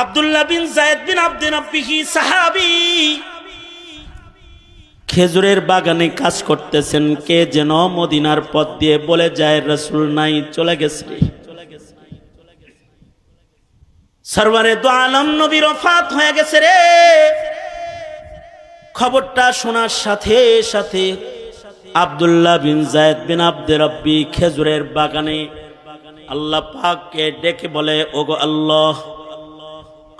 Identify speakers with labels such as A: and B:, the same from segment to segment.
A: আব্দুল্লাহ বিন যায়েদ বিন আব্দে রাব্বিহি সাহাবী খেজুরের বাগানে কাজ করতেছেন। কে যেন মদিনার পথ দিয়ে বলে যায়, রাসূল নাই, চলে গেছে। সরওয়ারে দু আলম নবী ওফাত হয়ে গেছে রে। খবরটা শোনার সাথে সাথে আব্দুল্লাহ বিন যায়েদ বিন আব্দে রাব্বি খেজুরের বাগানে আল্লাহ পাককে ডেকে বলে, ওগো আল্লাহ,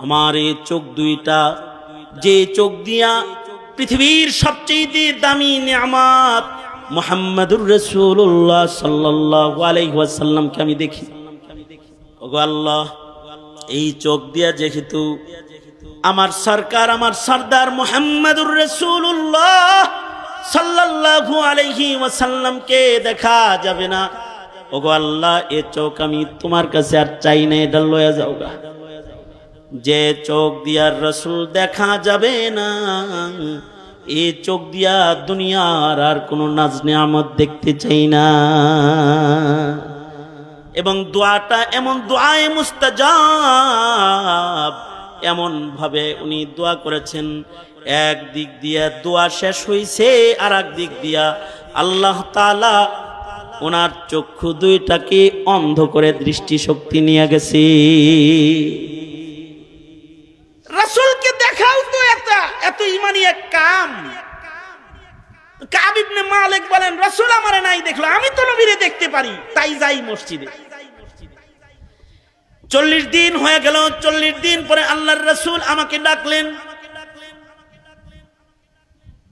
A: আমার এই চোখ দুইটা, যে চোখ দিয়া পৃথিবীর সবচেয়ে দামি নিয়ামত মুহাম্মাদুর রাসূলুল্লাহ সাল্লাল্লাহু আলাইহি ওয়াসাল্লামকে আমি দেখি, ওগো আল্লাহ, এই চোখ দিয়া যেহেতু আমার সরকার, আমার সরদার মুহাম্মাদুর রাসূলুল্লাহ সাল্লাল্লাহু আলাইহি ওয়াসাল্লামকে দেখা যাবে না, ওগো আল্লাহ, এই চোখ আমি তোমার কাছে আর চাই না, এটা লয়ে যাওগা। যে চোখ দিয়া রাসূল দেখা যাবে না, এই চোখ দিয়া দুনিয়ার আর কোন নাজ নিয়ামত দেখতে চাই না। এবং দোয়াটা এমন দোয়ায়ে মুস্তাজাব, এমন ভাবে উনি দোয়া করেছেন, এক দিক দিয়া দোয়া শেষ হইছে, আর এক দিক দিয়া আল্লাহ তাআলা ওনার চক্ষু দুইটাকে অন্ধ করে দৃষ্টিশক্তি নিয়ে গেছে। রাসূলকে দেখাও তো এত ইমানি এক কাম। কাব ইবনে মালিক বলেন, রাসূল আমারে নাই দেখলো, আমি তো নবীরে দেখতে পারি, তাই যাই মসজিদে। 40 দিন হয়ে গেল। 40 দিন পরে আল্লাহর রাসূল আমাকে ডাকলেন।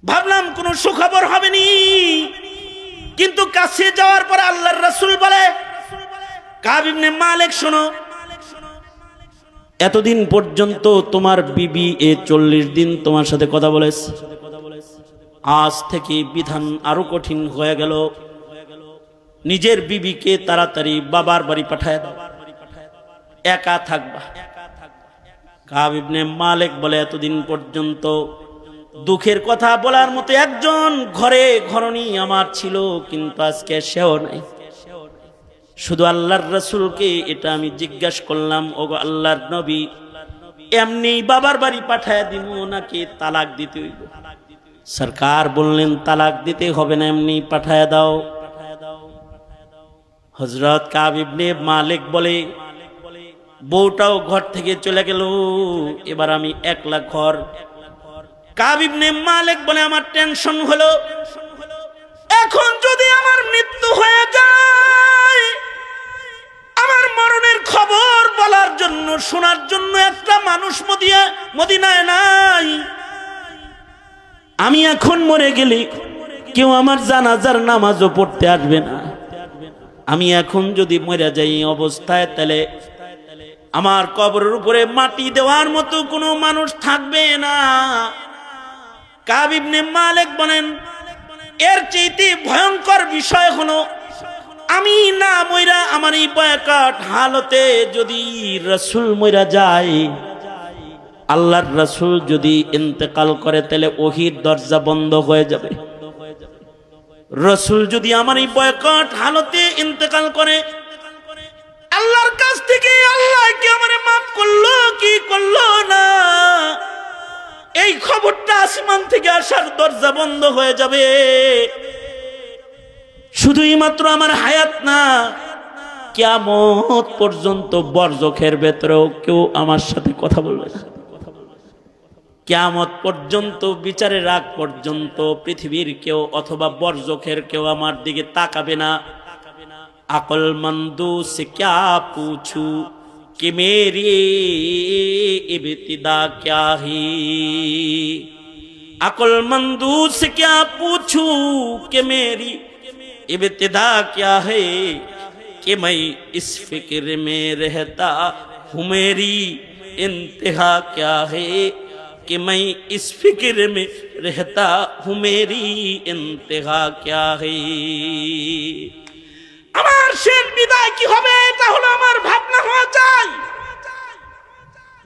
A: ভাবলাম কোন সুখবর হবে নি, কিন্তু কাছে যাওয়ার পরে আল্লাহর রাসূল বলে, কাব ইবনে মালিক শোনো, এতদিন পর্যন্ত তোমার বিবি 40 দিন তোমার সাথে কথা বলেছে, আজ থেকে বিধান আরো কঠিন হয়ে গেল। নিজের বিবিকে তাড়াতাড়ি বাবার বাড়ি পাঠায় দাও, একা থাকবা। কাব ইবনে মালিক বলে, এতদিন পর্যন্ত দুঃখের কথা বলার মতো একজন ঘরে ঘরণী আমার ছিল, কিন্তু আজকে সেও নাই। শুধু আল্লাহর রাসূলকে এটা আমি জিজ্ঞাসা করলাম, ওগো আল্লাহর নবী, এমনি বাবার বাড়ি পাঠায় দিব নাকি তালাক দিতে হইব? সরকার বললেন, তালাক দিতে হবে না, এমনি পাঠায় দাও। হযরত কাব ইবনে মালিক বলে, বউটাও ঘর থেকে চলে গেল, এবার আমি একলা ঘর। কাব ইবনে মালিক বলে, আমার টেনশন হলো, এখন যদি আমার মৃত্যু হয়ে যায়, আমার মরণের খবর বলার জন্য, শোনার জন্য একটা মানুষ মদিনায় নাই। আমি এখন মরে গেলে কেউ আমার জানাজার নামাজও পড়তে আসবে না। আমি এখন যদি মরে যাই অবস্থায়, তাহলে আমার কবরের উপরে মাটি দেওয়ার মতো কোনো মানুষ থাকবে না। কাব ইবনে মালিক বলেন, এর চাইতে ভয়ঙ্কর বিষয় হলো, আমি না মইরা আমার এই বয়কাট হালতে যদি রাসূল মইরা যায়, আল্লাহর রাসূল যদি ইন্তেকাল করে, তাহলে ওহীর দরজা বন্ধ হয়ে যাবে। রাসূল যদি আমার এই বয়কাট হালতে ইন্তেকাল করে, আল্লাহর কাছ থেকে আল্লাহ কি আমারে মাফ করলো কি করলো না, এই খবরটা আসমান থেকে আসার দরজা বন্ধ হয়ে যাবে। শুধুই মাত্র আমার হায়াত না, কিয়ামত পর্যন্ত বরজখের ভেতরেও কেউ আমার সাথে কথা বলবে না। কিয়ামত পর্যন্ত, বিচারের আগ পর্যন্ত পৃথিবীর কেউ অথবা বরজখের কেউ আমার দিকে তাকাবে না। আকলমন্দু সে ক্যা পুছু कि मेरी इब्तिदा क्या है, अक्लमंदू से क्या पूछूं कि मेरी इब्तिदा क्या है, कि मैं इस फिक्र में रहता हूँ मेरी इंतहा क्या है, कि मैं इस फिक्र में रहता हूँ मेरी इंतहा क्या है। আমার শেষ বিদায় কি হবে, এটা হলো আমার ভাবনা হওয়া চাই,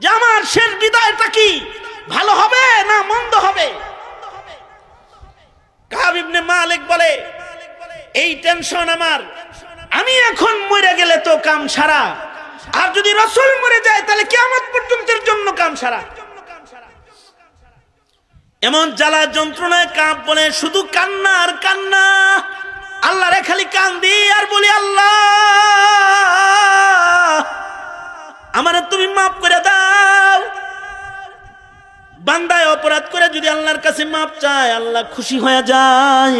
A: যে আমার শেষ বিদায়টা কি ভালো হবে না মন্দ হবে। কাব ইবনে মালিক বলে, এই টেনশন আমার, আমি এখন মরে গেলে তো কাম সারা, আর যদি রাসূল মরে যায় তাহলে কিয়ামত পর্যন্তের জন্য সারা। এমন জ্বালা যন্ত্রণায় কাঁপ বলে শুধু কান্না আর কান্না। আল্লাহ রে খালি কান্দি আর বলি, আল্লাহ আমারে তুমি মাফ করে দাও। বান্দায় অপরাধ করে যদি আল্লাহর কাছে মাফ চায়, আল্লাহ খুশি হয়ে যায়।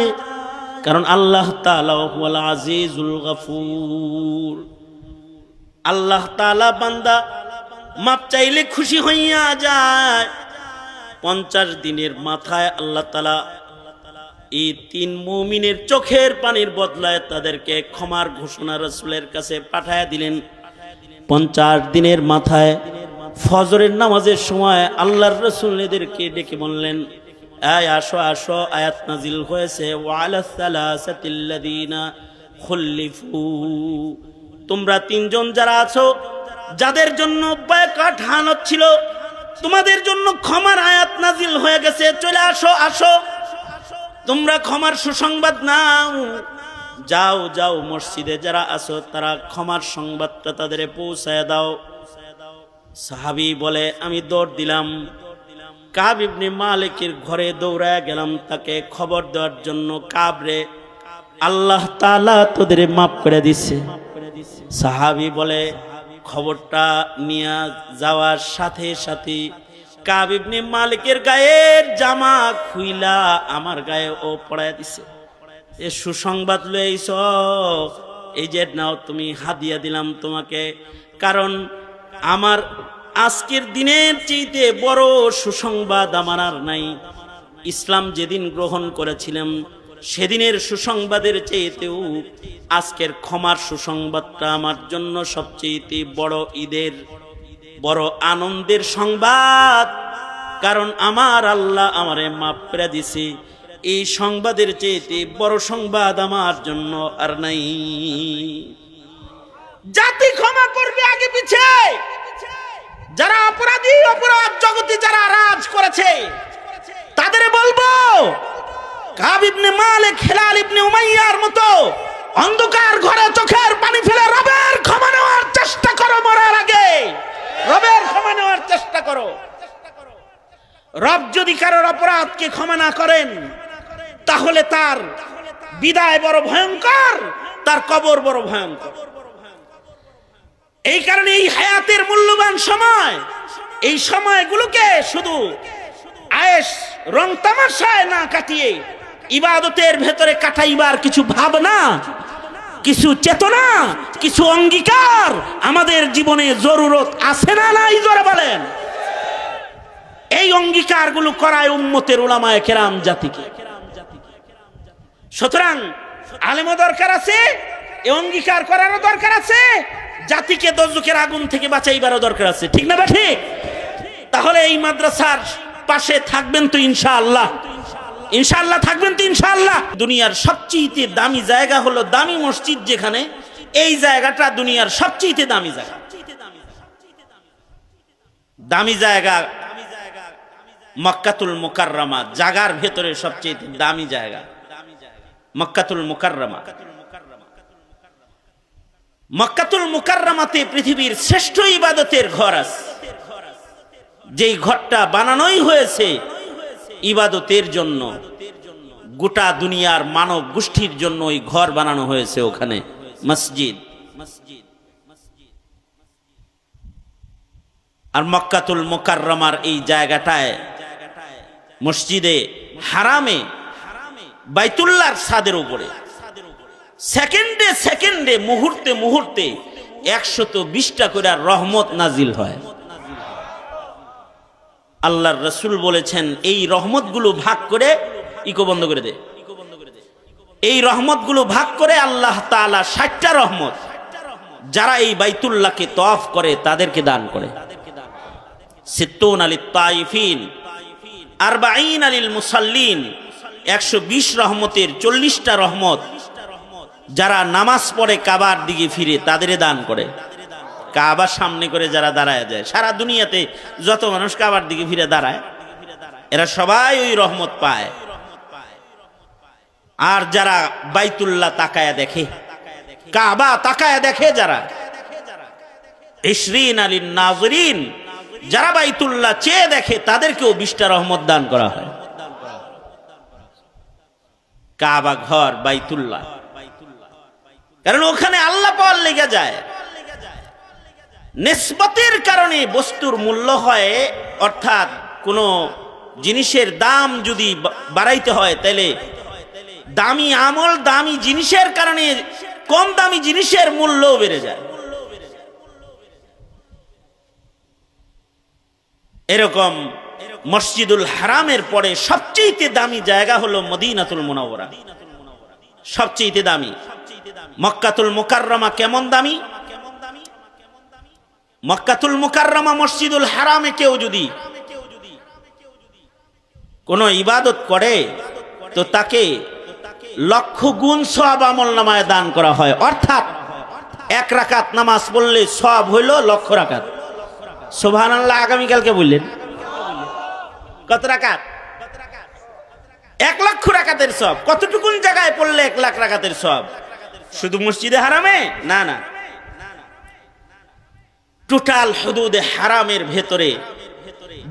A: কারণ আল্লাহ তাআলা হুয়াল আজিজুল গফুর। আল্লাহ তাআলা বান্দা মাপ চাইলে খুশি হইয়া যায়। 50 দিনের মাথায় আল্লাহ তাআলা এই 3 মুমিনের চোখের পানির বদলায় তাদেরকে ক্ষমার ঘোষণা রাসূলের কাছে পাঠায়া দিলেন। 50 দিনের মাথায় ফজরের নামাজের সময় আল্লাহর রাসূল এদেরকে ডেকে বললেন, আসো আসো, আয়াত নাজিল হয়েছে, ওয়ালা সালাসাতিল্লাযিনা খুল্লিফু। তোমরা 3 জন যারা আছো, যাদের জন্য বয়কট হানত ছিল, তোমাদের জন্য ক্ষমার আয়াত নাজিল হয়ে গেছে, চলে আসো আসো, তোমরা ক্ষমার সুসংবাদ নাও। যাও যাও, মসজিদে যারা আছো তারা ক্ষমার সংবাদটা তাদের পৌঁছায় দাও। সাহাবী বলে, আমি দৌড় দিলাম, কাব ইবনে মালিকের ঘরে দৌড়ায় গেলাম তাকে খবর দেওয়ার জন্য, কাব রে, আল্লাহ তাআলা তোদের মাফ করে দিছে। সাহাবী বলে, খবরটা নিয়ে যাওয়ার সাথে সাথে কাব ইবনে মালিকের গায়ের জামা খুইলা আমার গায়ে ও পড়ায় দিছে। এ সুসংবাদ লইছ, এই যে নাও তুমি হাদিয়া দিলাম তোমাকে। কারণ আমার আজকের দিনের চাইতে বড় সুসংবাদ আমার আর নাই। ইসলাম যেদিন গ্রহণ করেছিলাম সেদিনের সুসংবাদের চাইতেও আজকের ক্ষমার সুসংবাদটা আমার জন্য সবচেয়ে বড় ঈদের বড় আনন্দের সংবাদ। কারণ আমার আল্লাহ আমারে মাফ করে দিছে। এই সংবাদের চাইতে বড় সংবাদ আমার জন্য আর নাই। জাতি ক্ষমা করবে আগে পিছে। যারা অপরাধী, অপরাধ জগতে যারা রাজ করেছে তাদের বলবো, কাব ইবনে মালিক, হিলাল ইবনে উমাইয়ার মতো অন্ধকার ঘরে চোখের পানি ফেলে রবের ক্ষমা নেওয়ার চেষ্টা করো। মরার আগে রবের ক্ষমা নেওয়ার চেষ্টা করো। রব যদি কারোর অপরাধকে ক্ষমা না করেন, তাহলে তার বিদায় বড় ভয়ঙ্কর, তার কবর বড় ভয়ঙ্কর। এই কারণে এই হায়াতের মূল্যবান সময়, এই সময়গুলোকে শুধু আয়েশ রং তামাশায় না কাটিয়ে ইবাদতের ভেতরে কাটাইবার কিছু ভাবনা, কিছু চেতনা, কিছু অঙ্গীকার আমাদের জীবনে জরুরত আছে না নাই? জোরে বলেন। এই অঙ্গীকারগুলো করায় উম্মতের উলামায়ে কেরাম জাতিকে। সুতরাং আলেমও দরকার আছে, এই অঙ্গীকার করারও দরকার আছে, জাতিকে দোজখের আগুন থেকে বাঁচাইবারও দরকার আছে। ঠিক না ঠিক? তাহলে এই মাদ্রাসার পাশে থাকবেন তো ইনশাআল্লাহ? ইনশাআল্লাহ থাকবেন তো ইনশাআল্লাহ? দুনিয়ার সবচেয়ে দামি জায়গা হলো দামি মসজিদ, যেখানে এই জায়গাটা দুনিয়ার সবচেয়ে দামি জায়গা। দামি জায়গা মক্কাতুল মুকাররমা, জায়গার ভেতরে সবচেয়ে দামি জায়গা মক্কাতুল মুকাররমা। মক্কাতুল মুকাররমাতে পৃথিবীর শ্রেষ্ঠ ইবাদতের ঘর আছে, যেই ঘরটা বানানোই হয়েছে ইবাদতের জন্য। গোটা দুনিয়ার মানব গোষ্ঠীর জন্য ওই ঘর বানানো হয়েছে, ওখানে মসজিদ। আর মক্কাতুল মুকাররমার এই জায়গাটায় মসজিদে হারামে বাইতুল্লাহর ছাদের উপরে সেকেন্ডে সেকেন্ডে, মুহূর্তে মুহূর্তে 120টা করে রহমত নাজিল হয়। আল্লাহর রাসূল বলেছেন, এই রহমতগুলো ভাগ করে ইকো বন্ধ করে দে। এই রহমতগুলো ভাগ করে আল্লাহ তাআলা 60টা রহমত যারা এই বাইতুল্লাহকে তওয়াফ করে তাদেরকে দান করে। 60 লিত তাইফিন, 40 লিল মুসাল্লিন। 120 রহমতের 40টা রহমত যারা নামাজ পড়ে কাবার দিকে ফিরে তাদের দান করে। কাবার সামনে করে যারা দাঁড়ায় যায়, সারা দুনিয়াতে যত মানুষ কাবার দিকে ফিরে দাঁড়ায়, এরা সবাই ওই রহমত পায়। আর যারা বাইতুল্লাহ তাকায়া দেখে, কাবা তাকায়া দেখে, যারা 20 লিন নাযিরিন, যারা বাইতুল্লাহ চেয়ে দেখে তাদেরকেও 20টা রহমত দান করা হয়। কাবা ঘর বাইতুল্লাহ, কারণ ওখানে আল্লাহ পাওয়ার লেগে যায়। নিসবতের কারণে বস্তুর মূল্য হয়, অর্থাৎ কোনো জিনিসের দাম যদি বাড়াইতে হয় তাহলে দামি আমল দামি জিনিসের কারণে কম দামি জিনিসের মূল্যও বেড়ে যায়। এরকম মসজিদুল হারামের পরে সবচেয়ে দামি জায়গা হলো মদিনাতুল মুনাওয়ারা। সবচেয়ে দামি মক্কাতুল মুকাররমা কেমন দামি? মক্কাতুল মুকাররমা মসজিদুল হারামে কেউ যদি কোনো ইবাদত করে তো তাকে লক্ষ গুণ সওয়াব আমলনামায় দান করা হয়। অর্থাৎ 1 রাকাত নামাজ পড়লে সওয়াব হইল লক্ষ রাকাত। সুবহানাল্লাহ। আগামীকালকে বললেন কত রাকাত? 1 লক্ষ রাকাতের সওয়াব। কতটুকুন জায়গায় পড়লে 1 লাখ রাকাতের সওয়াব? শুধু মসজিদে হারামে না, না, টোটাল হুদুদে হারামের ভেতরে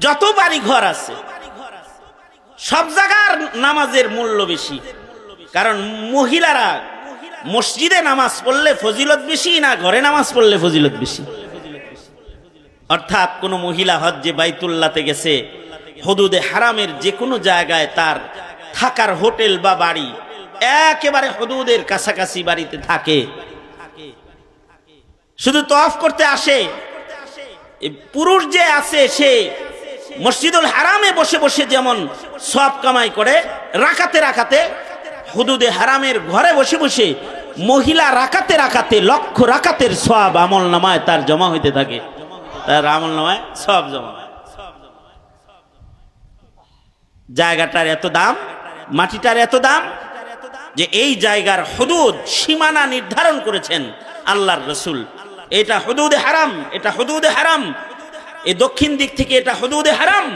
A: যত বাড়ি ঘর আছে সব জায়গার নামাজের মূল্য বেশি। কারণ মহিলারা মসজিদে নামাজ পড়লে ফজিলত বেশি না ঘরে নামাজ পড়লে ফজিলত বেশি? অর্থাৎ কোন মহিলা হজ্জে বাইতুল্লাহতে গেছে, হুদুদে হারামের যে কোনো জায়গায় তার থাকার হোটেল বা বাড়ি একেবারে হুদুদের কাছাকাছি বাড়িতে থাকে, শুধু তওয়াফ করতে আসে। পুরুষ যে আছে সে মসজিদুল হারামে বসে বসে যেমন সওয়াব কামাই করে রাকাতে রাকাতে, হুদুদে হারামের ঘরে বসে বসে মহিলা রাকাতে রাকাতে লক্ষ রাকাতের সওয়াব আমলনামায় তার জমা হইতে থাকে। তার আমলনামায় সওয়াব জমা। জায়গাটার এত দাম, মাটিটার এত দাম যে এই জায়গার হুদুদ সীমানা নির্ধারণ করেছেন আল্লাহর রাসূল। এটা হুদুদে হারাম, এটা হুদুদে হারাম। এই দক্ষিণ দিক থেকে এটা হুদুদে হারাম,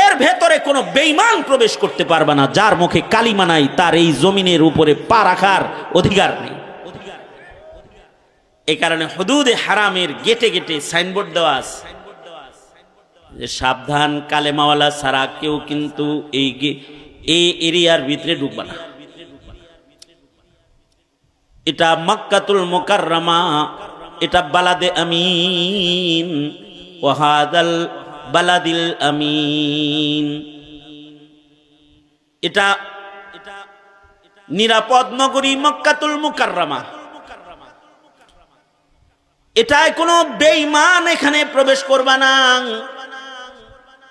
A: এর ভেতরে কোনো বেঈমান প্রবেশ করতে পারবে না। যার মুখে কালিমা নাই তার এই জমিনের উপরে পা রাখার অধিকার নেই। এই কারণে হুদুদে হারামের গেটে গেটে সাইনবোর্ড দেওয়া আছে যে সাবধান, কালেমাওয়ালা ছাড়া কেউ কিন্তু এই এরিয়ার ভিতরে ঢুকবে না। এটা মক্কাতুল মুকাররমা, এটা বালাদে আমিন, ওয়াহাদাল বালাদিল আমিন। এটা নিরাপদ নগরী মক্কাতুল মুকাররমা। এটায় কোনো বেঈমান এখানে প্রবেশ করবে না।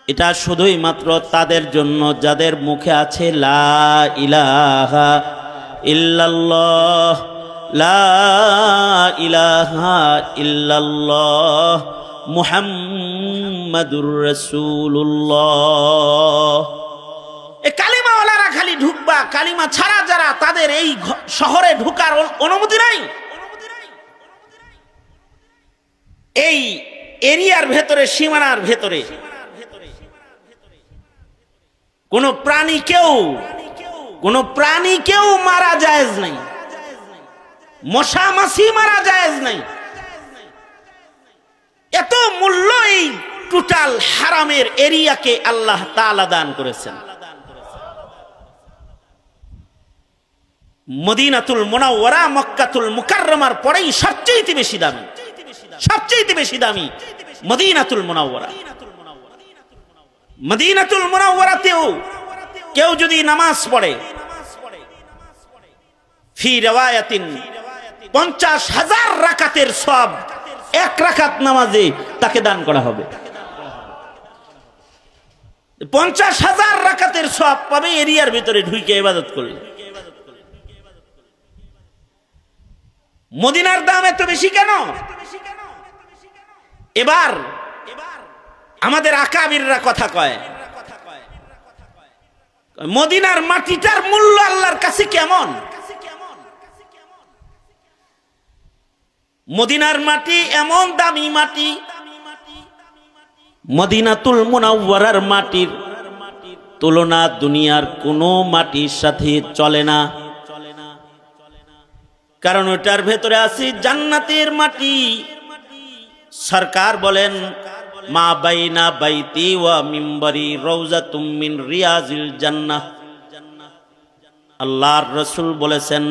A: এটা শুধুই মাত্র তাদের জন্য যাদের মুখে আছে লা ইলাহা ইল্লাল্লাহ, লা ইলাহা ইল্লাল্লাহ মুহাম্মাদুর রাসূলুল্লাহ। এই কালিমাওয়ালারা খালি ঢুকবা, কালিমা ছাড়া যারা তাদের এই শহরে ঢোকার অনুমতি নাই। এই এরিয়ার ভেতরে, সীমানার ভেতরে কোনো প্রাণীকেও মারা জায়েজ নাই, মশা মাছি মারা জায়েজ নাই। এত মূল্য এই টোটাল হারামের এরিয়াকে আল্লাহ তাআলা দান করেছেন। মদিনাতুল মুনাওয়ারা মক্কাতুল মুকাররমার পরেই সবচেয়ে বেশি দামি, সবচেয়ে বেশি দামি মদিনাতুল মুনাওয়ারা। মদিনাতুল মুনাওয়ারাতেও কেউ যদি নামাজ পড়ে, ফি রিওয়ায়াতিন 50,000 রাকাতের সওয়াব 1 রাকাত নামাজে তাকে দান করা হবে। 50,000 রাকাতের সওয়াব পাবে এরিয়ার ভিতরে ঢুকে ইবাদত করলে। মদিনার দাম এত বেশি কেন? এবার আমাদের আকাবিররা কথা কয়, মদিনার মাটিটার মূল্য আল্লাহর কাছে কেমন? মদিনার মাটি এমন দামি মাটি, মদিনাতুল মুনাওয়ারার মাটির তুলনা দুনিয়ার কোনো মাটির সাথে চলে না। কারণ ওটার ভেতরে আছে জান্নাতের মাটি। সরকার বলেন মা বাইনা বাইতি ওয়া মিম্বরি রাউযাতুম মিন রিয়াজিল জান্নাহ। আল্লাহর রাসূল বলেছেন,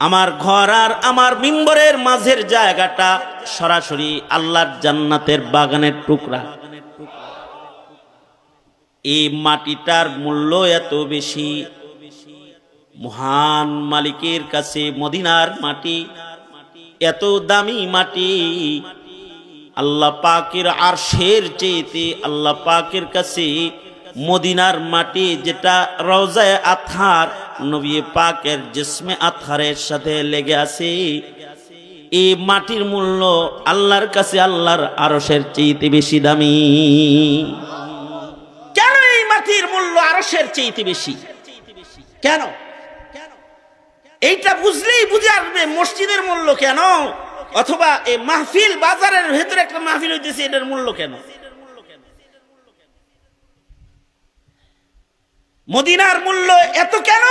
A: আমার ঘর আর আমার মিম্বরের মাঝের জায়গাটা সরাসরি আল্লাহর জান্নাতের বাগানের টুকরা। এই মাটিটার মূল্য এত বেশি, মহান মালিকের কাছে মদিনার মাটি এত দামি মাটি, আল্লাহ পাকের আরশের চেয়েতে আল্লাহ পাকের কাছে মদিনার মাটি যেটা রওজায়ে আতহার নবী পাকের জিসমে আতহারের সাথে লেগে আছে, এই মাটির মূল্য আল্লাহর কাছে আল্লাহর আরশের চেয়েতে বেশি দামি। কেন এই মাটির মূল্য আরশের চেয়েতে বেশি? কেন? এইটা বুঝলেই বুঝে আসবে মসজিদের মূল্য কেন, অথবা এই মাহফিল বাজারের ভেতরে একটা মাহফিল হইতেছে, এটার মূল্য কেন। মদিনার মূল্য এত কেন?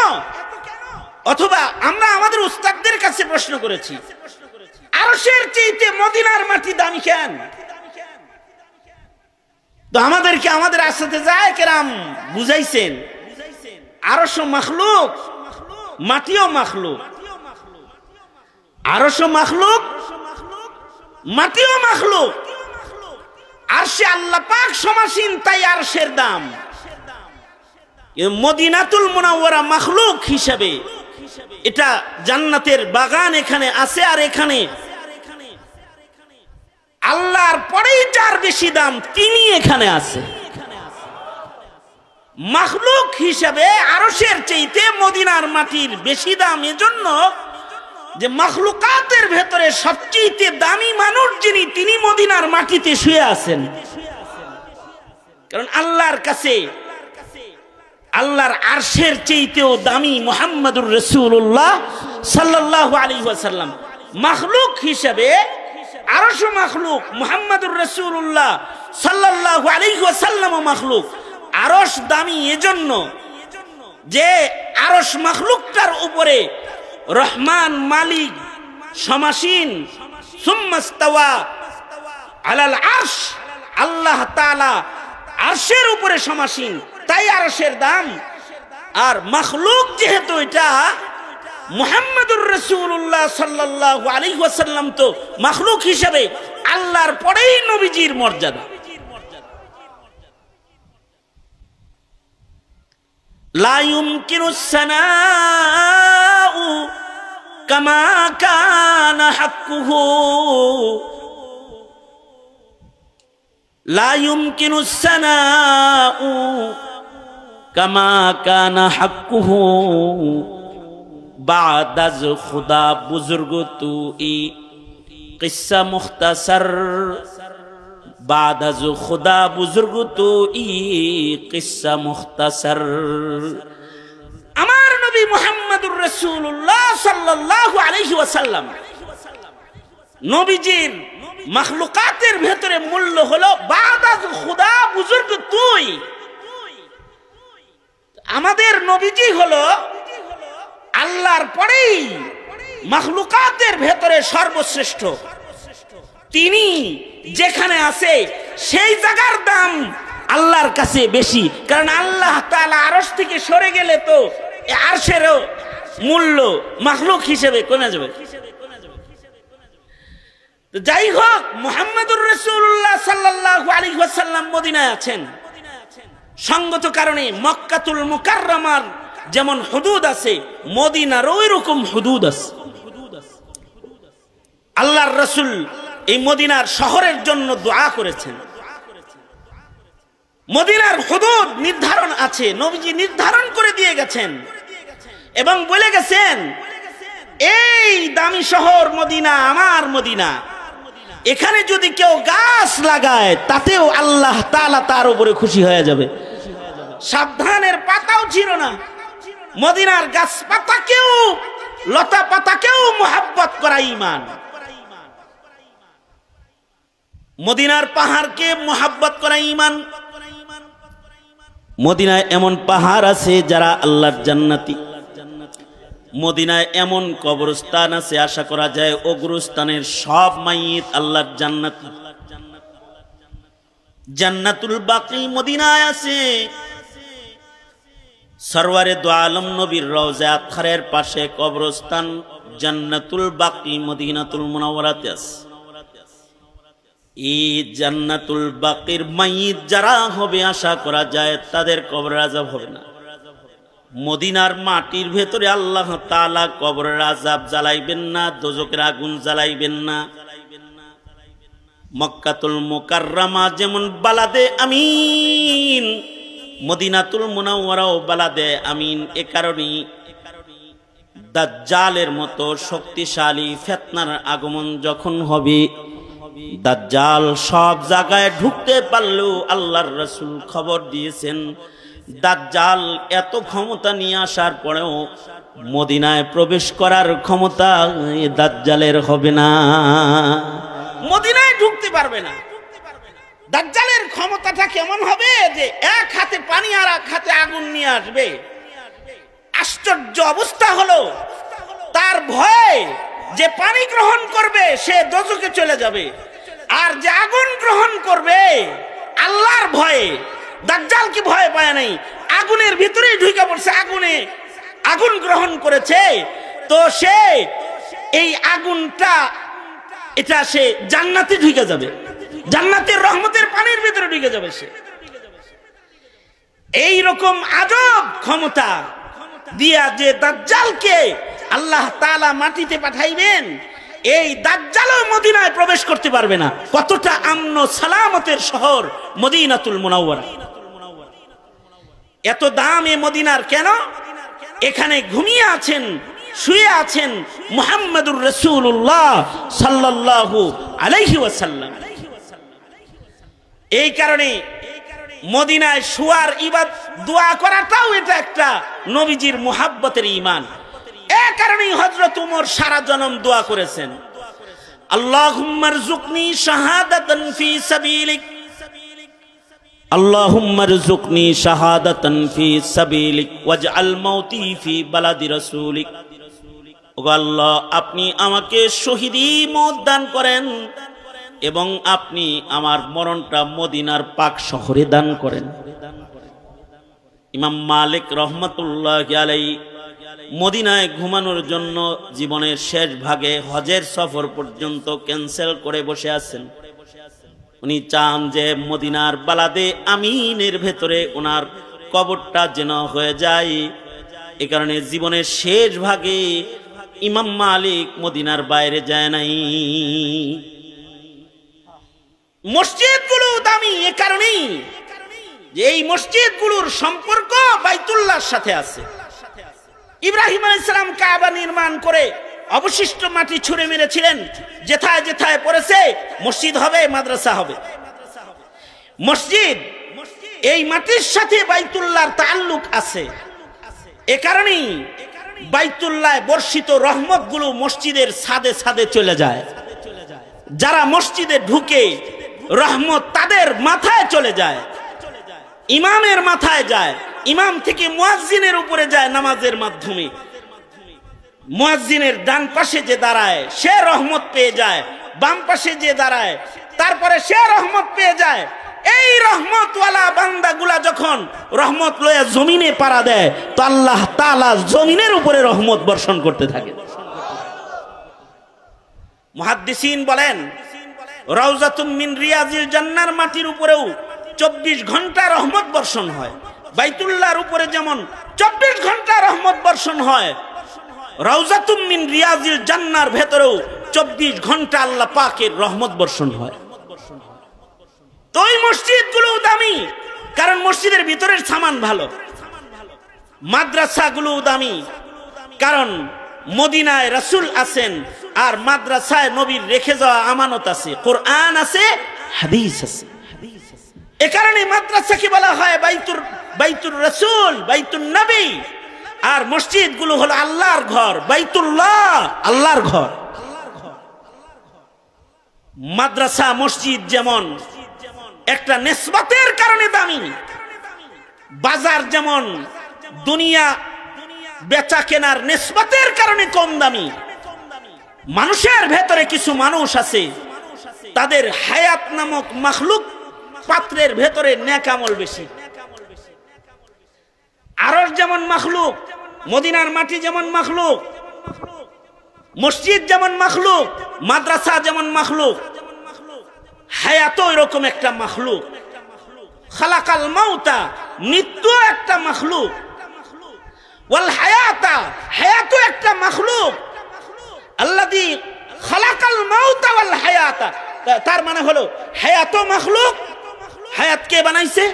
A: অথবা আমরা আমাদের উস্তাদদের কাছে প্রশ্ন করেছি, আরশের চাইতে মদিনার মাটি দামি কেন? তো আমাদেরকে আমাদের আসাতে যায় কেরাম বুঝাইছেন, আরশ মাখলুক, মাটিও মাখলুক। আরশ মাখলুক, মাটিও মাখলুক। আরশে আল্লাহ পাক সমাসীন, তাই আরশের দাম। মদিনাতুল মুনাওয়ারা মাখলুক হিসাবে, এটা জান্নাতের বাগান এখানে আছে, আর এখানে আল্লাহর পরেই যার বেশি দাম তিনি এখানে আছে। মাখলুক হিসাবে আরশের চাইতে মদিনার মাটির বেশি দাম, এজন্য যে মাখলুকাতের ভেতরে সবচেয়ে দামি মানুষ যিনি, তিনি মদিনার মাটিতে শুয়ে আছেন। কারণ আল্লাহর কাছে আল্লাহর আরশের চাইতেও দামি মুহাম্মদুর রাসূলুল্লাহ সাল্লাল্লাহু আলাইহি ওয়াসাল্লাম। মাখলুক হিসাবে আরশ মাখলুক, মুহাম্মদুর রাসূলুল্লাহ সাল্লাল্লাহু আলাইহি ওয়াসাল্লাম মাখলুক। আরশ দামি এজন্য যে আরশ মাখলুকটার উপরে রহমান মালিক সমাসীন। সুম্মাস্তাওয়া আলাল আরশ, আল্লাহ তাআলা আরশের উপরে সমাসীন, তাই আরশের দাম। আর মাখলুক যেহেতু এটা মুহাম্মদুর রাসূলুল্লাহ সাল্লাল্লাহু আলাইহি ওয়াসাল্লাম, তো মাখলুক হিসেবে আল্লাহর পরেই নবীজির মর্যাদা। লা ইউমকিনুস সানাউ কামা কানা হাক্কুহু, লা ইউমকিনুস সানাউ কামা কানা হাক্কুহু, বাদাজ খুদা বুজুর্গ তুই কিসসা মুখতাসার, বাদাজ খুদা বুজুর্গ তুই কিসসা মুখতাসার। আমার নবী মুহাম্মদুর রাসূলুল্লাহ সাল্লাল্লাহু আলাইহি ওয়াসাল্লাম, নবীজির মাখলুকাতের ভেতরে মূল্য হলো বাদাজ খুদা বুজুর্গ তুই। আমাদের নবীজি হলো আল্লাহর পরেই মাখলুকাতের ভেতরে সর্বশ্রেষ্ঠ। তিনি যেখানে আছে সেই জায়গার দাম আল্লাহর কাছে বেশি, কারণ আল্লাহ তাআলা আরশ থেকে সরে গেলে তো আরশেরও মূল্য মাখলুক হিসেবে কমে যাবে। যাই হোক, মুহাম্মদুর রাসূলুল্লাহ সাল্লাল্লাহু আলাইহি ওয়াসাল্লাম মদিনায় আছেন, সঙ্গত কারণে মক্কাতুল মুকাররমার যেমন হুদুদ আছে, মদিনার ওই রকম হুদুদ আছে। আল্লাহর রাসূল এই মদিনার শহরের জন্য দোয়া করেছেন। মদিনার হুদুদ নির্ধারণ আছে, নবীজি নির্ধারণ করে দিয়ে গেছেন এবং বলে গেছেন, এই দামি শহর মদিনা আমার মদিনা, এখানে যদি কেউ গাছ লাগায় তাতেও আল্লাহ তাআলা তার উপরে খুশি হয়ে যাবে। সাবধানের পাতাও ছিল না, মদিনার গাছ পাতাকেও লতা পাতাকেও মুহাব্বত করা ঈমান। মদিনার পাহাড়কে মুহাব্বত করা ঈমান। মদিনায় এমন পাহাড় আছে যারা আল্লাহর জান্নাতি। মদিনায় এমন কবরস্থান আছে আশা করা যায় ও গুরুস্থানের সব মাইয়িত আল্লাহর জান্নাতি। জান্নাতুল বাকি মদিনায় আছে। সরওয়ারে দু আলম নবীর রওজা আতহারের পাশে কবরস্থান জান্নাতুল বাকি মদিনাতুল মুনাওয়ারাতে আছে। এই জান্নাতুল বাকির মাইয়িত যারা হবে আশা করা যায় তাদের কবরের আযাব হবে না। মদিনার মাটির ভেতরে আল্লাহ তাআলা কবরের আযাব জ্বালাইবেন না, দোজখের আগুন জ্বালাইবেন না। মক্কাতুল মুকাররমা যেমন বালাদে আমিন, মদিনাতুল মুনাওয়ারাও বালাদে আমিন। এ কারণেই দাজ্জালের মতো শক্তিশালী ফিতনার আগমন যখন হবে, দাজ্জাল সব জায়গায় ঢুকতে পারলেও আল্লাহর রাসূল খবর দিয়েছেন দাজ্জাল এত ক্ষমতা নিয়ে আসার পরেও মদিনায় প্রবেশ করার ক্ষমতা দাজ্জালের হবে না, মদিনায় ঢুকতে পারবে না। দাজ্জালের ক্ষমতাটা কেমন হবে যে এক হাতে পানি আর এক হাতে আগুন নিয়ে আসবে। আশ্চর্য অবস্থা হলো, তার ভয়ে যে পানি গ্রহণ করবে সে দোজখে চলে যাবে, আর যে আগুন গ্রহণ করবে আল্লাহর ভয়ে, দাজ্জাল কি ভয় পায় নাই, আগুনের ভিতরেই ঢুকে পড়ছে, আগুন গ্রহণ করেছে, তো সে এই আগুনটা এটা সে জান্নাতে ঢুকে যাবে, জান্নাতের রহমতের পানির ভিতরে ঢুকে যাবে সে। এই রকম আজব ক্ষমতা দিয়া যে দাজ্জালকে আল্লাহ তাআলা মাটিতে পাঠাইবেন, এই দাজ্জালও মদিনায় প্রবেশ করতে পারবে না। কতটা আমন সালামতের শহর মদিনাতুল মুনাওয়ারা। এত দাম এ মদিনার কেন? এখানে ঘুমিয়ে আছেন, শুয়ে আছেন মুহাম্মাদুর রাসূলুল্লাহ সাল্লাল্লাহু আলাইহি ওয়াসাল্লাম। এই কারণে মদিনায় শুয়ার ইবাদত দোয়া করাটাও এটা একটা নবীজির মুহাব্বতের ঈমান। এই কারণেই হযরত ওমর সারা জনম দোয়া করেছেন, আল্লাহুম্মা রযুকনি শাহাদাতান ফি সাবিলিক, আল্লাহুম্মা রযুকনি শাহাদাতান ফি সাবিলিক ওয়াজআল মাউতি ফি বালাদি রাসূলিক। ওগো আল্লাহ, আপনি আমাকে শহীদি মওত দান করেন এবং আপনি আমার মরণটা মদিনার পাক শহরে দান করেন। ইমাম মালিক রহমাতুল্লাহি আলাইহি মদিনায় ঘুমানোর জন্য জীবনের শেষ ভাগে হজের সফর পর্যন্ত ক্যান্সেল করে বসে আছেন। উনি চান যে মদিনার বালাদে আমিনের ভেতরে ওনার কবরটা যেন হয়ে যায়। এ কারণে জীবনের শেষ ভাগে ইমাম মালিক মদিনার বাইরে যায় নাই। মসজিদগুলো দামি এ কারণেই যে এই মসজিদগুলোর সম্পর্ক বাইতুল্লাহর সাথে আছে। ইব্রাহিম আলাইহিস সালাম কাবা নির্মাণ করে অবশিষ্ট মাটি ছুঁড়ে মেরেছিলেন, যেথায় যেথায় পড়েছে মসজিদ হবে, মাদ্রাসা হবে। মসজিদ এই মাটির সাথে বাইতুল্লাহর তাআল্লুক আছে। এ কারণেই বাইতুল্লাহ বর্ষিত রহমতগুলো মসজিদের ছাদে ছাদে চলে যায়। যারা মসজিদে ঢুকে রহমত তাদের মাথায় চলে যায়, ইমামের মাথায় যায়, ইমাম থেকে মুয়াজ্জিনের উপরে যায় নামাজের মাধ্যমে। মুয়াজ্জিনের ডান পাশে যে দাঁড়ায় সে রহমত পেয়ে যায়, বাম পাশে যে দাঁড়ায় তারপরে সে রহমত পেয়ে যায়। এই রহমতওয়ালা বান্দাগুলা যখন রহমত লয়ে জমিনে পাড়া দেয় তো আল্লাহ তাআলা জমিনের উপরে রহমত বর্ষণ করতে থাকে। মুহাদ্দিসিন বলেন, রাউজাতুম মিন রিয়াজিল জান্নার মাটির উপরেও 24 ঘন্টা রহমত বর্ষণ হয়। বাইতুল্লাহর উপরে যেমন 24 ঘন্টা রহমত বর্ষণ হয়, রাউজাতুম মিন রিয়াজিল জান্নার ভেতরেও 24 ঘন্টা আল্লাহ পাকের রহমত বর্ষণ হয়। তো এই মসজিদগুলো দামি কারণ মসজিদের ভিতরের সামান ভালো, মাদ্রাসাগুলো দামি কারণ মদিনায় রাসূল আছেন আর মাদ্রাসায় নবীর রেখে যাওয়া আমানত আছে, কোরআন আছে, হাদিস আছে। এ কারণে মাদ্রাসাকে বলা হয় বাইতুর রাসূল, বাইতুন নবী। আর মসজিদগুলো হলো আল্লাহর ঘর, বাইতুল্লাহ আল্লাহর ঘর। মাদ্রাসা মসজিদ যেমন একটা নিসবতের কারণে দামি, বাজার যেমন দুনিয়া বেচা কেনার নিসবতের কারণে কম দামি। মানুষের ভেতরে কিছু মানুষ আছে তাদের হায়াত নামক মাখলুক পাত্রের ভেতরে নেক আমল বেশি। আরশ যেমন মাখলুক, মদিনার মাটি যেমন মাখলুক, মসজিদ যেমন মাখলুক, মাদ্রাসা যেমন মাখলুক, হায়াত এরকম একটা মাখলুক। খালাকাল মাউতা, মৃত্যু একটা মাখলুক, ওয়াল হায়াতা, হায়াত একটা মাখলুক। আল্লাযী খালাকাল মাউতা ওয়াল হায়াতা, তার মানে হলো হায়াত মাখলুক, হায়াত কে বানাইছে?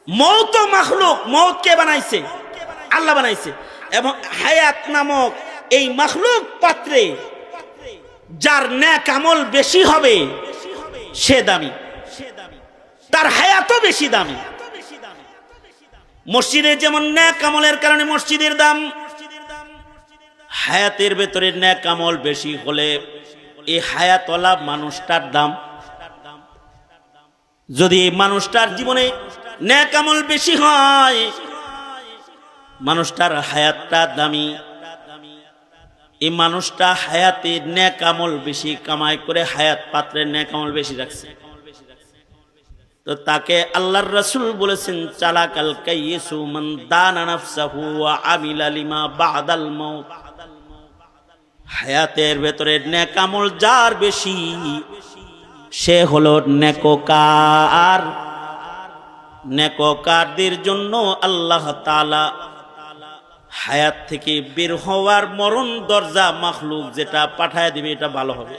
A: মৌত মাখলুক, মৌত কে বানাইছে? আল্লাহ বানাইছে। এবং হায়াত নামক এই মাখলুক পাত্রে যার নেক আমল বেশি হবে সে দামি, তার হায়াতও বেশি দামি। মসজিদে যেমন নেক আমলের কারণে মসজিদের দাম, হায়াতের ভেতরে নেক আমল বেশি হলে এই হায়াতওয়ালা মানুষটার দাম। যদি মানুষটার জীবনে নেক আমল বেশি হয়, মানুষটার হায়াতটা দামি, এই মানুষটা হায়াতের নেক আমল বেশি কামাই করে হায়াত পাত্রের নেক আমল বেশি রাখছে, তো তাকে আল্লাহর রাসূল বলেছেন চালাকাল কাইয়িসু মান দানা নাফসাহু ওয়া আমিলা লিমা বাদাল মাউত। হায়াতের ভেতরে নেক আমল যার বেশি সে হলো নেককার। নেককারদের জন্য আল্লাহ তাআলা হায়াত থেকে বের হওয়ার মরণ দরজা মাখলুক যেটা পাঠায় দিবে এটা ভালো হবে।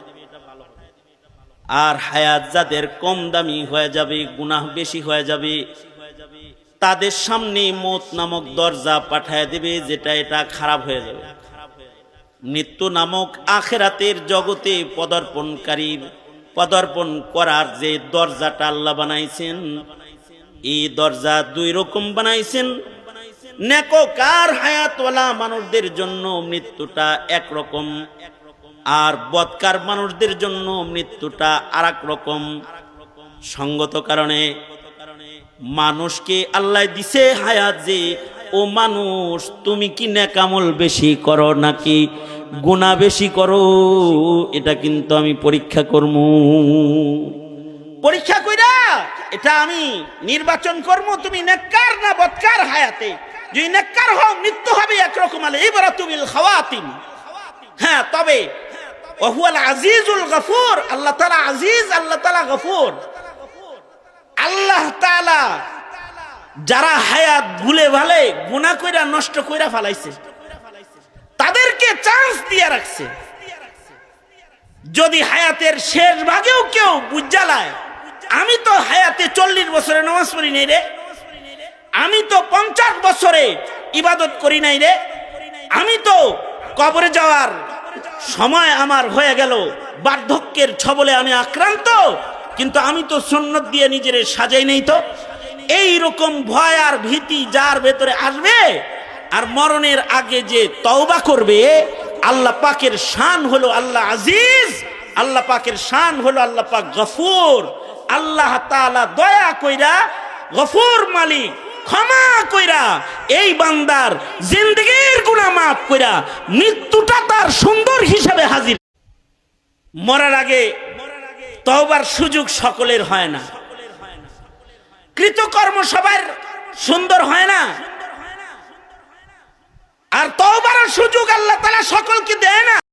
A: আর হায়াত যাদের কম দামি হয়ে যাবে, গুনাহ বেশি হয়ে যাবে, তাদের সামনে মৌত নামক দরজা পাঠায় দেবে যেটা এটা খারাপ হয়ে যাবে। মৃত্যু নামক আখিরাতের জগতে পদার্পণ করার যে দরজাটা আল্লাহ বানাইছেন, এই দরজা দুই রকম বানাইছেন। নেককার হায়াতওয়ালা মানুষদের জন্য মৃত্যুটা একরকম, আর বদকার মানুষদের জন্য মৃত্যুটা আরেক রকম। সঙ্গত কারণে মানুষকে আল্লাহ দিছে হায়াত যে, ও মানুষ তুমি কি নেক আমল বেশি করো নাকি গুনাহ বেশি করো, এটা কিন্তু আমি পরীক্ষা করব। পরীক্ষা কইরা এটা আমি নির্বাচন করব তুমি নেককার না বদকার হায়াতে। যদি নেককার হও মৃত্যু হবে একরকম, আল ইবরাতু বিল খাওয়াতিম। হ্যাঁ, তবে ওহুয়াল আজিজুল গফুর, আল্লাহ তাআলা আজিজ, আল্লাহ তাআলা গফুর। আল্লাহ তাআলা যারা হায়াত ভুলে ভালে গুনাহ কইরা নষ্ট কইরা ফেলাইছে তাদেরকে চান্স দিয়ে রাখছে। যদি হায়াতের শেষ ভাগেও কেউ বুঝালায় আমি তো হায়াতে 40 বছরে নামাজ পড়ি নাই রে, আমি তো 50 বছরে ইবাদত করি নাই রে, আমি তো কবরে যাওয়ার সময় আমার হয়ে গেল, বার্ধক্যের ছবলে আমি আক্রান্ত, কিন্তু আমি তো সুন্নত দিয়ে নিজের সাজাই নেই, তো এই রকম ভয় আর ভীতি যার ভেতরে আসবে আর মরণের আগে যে তওবা করবে, আল্লাহ পাকের শান হলো আল্লাহ আজিজ, আল্লাহ পাকের শান হলো আল্লাহ পাক গফুর। আল্লাহ তাআলা দয়া কইরা গফুর মালিক, ক্ষমা কইরা এই বান্দার জিন্দেগীর গুনাহ মাফ কইরা মৃত্যুটা তার সুন্দর হিসাবে হাজির। মরার আগে তওবার সুযোগ সকলের হয় না, কৃতকর্ম সবার সুন্দর হয় না, আর তওবার সুযোগ আল্লাহ তাআলা সকলকে দেয় না।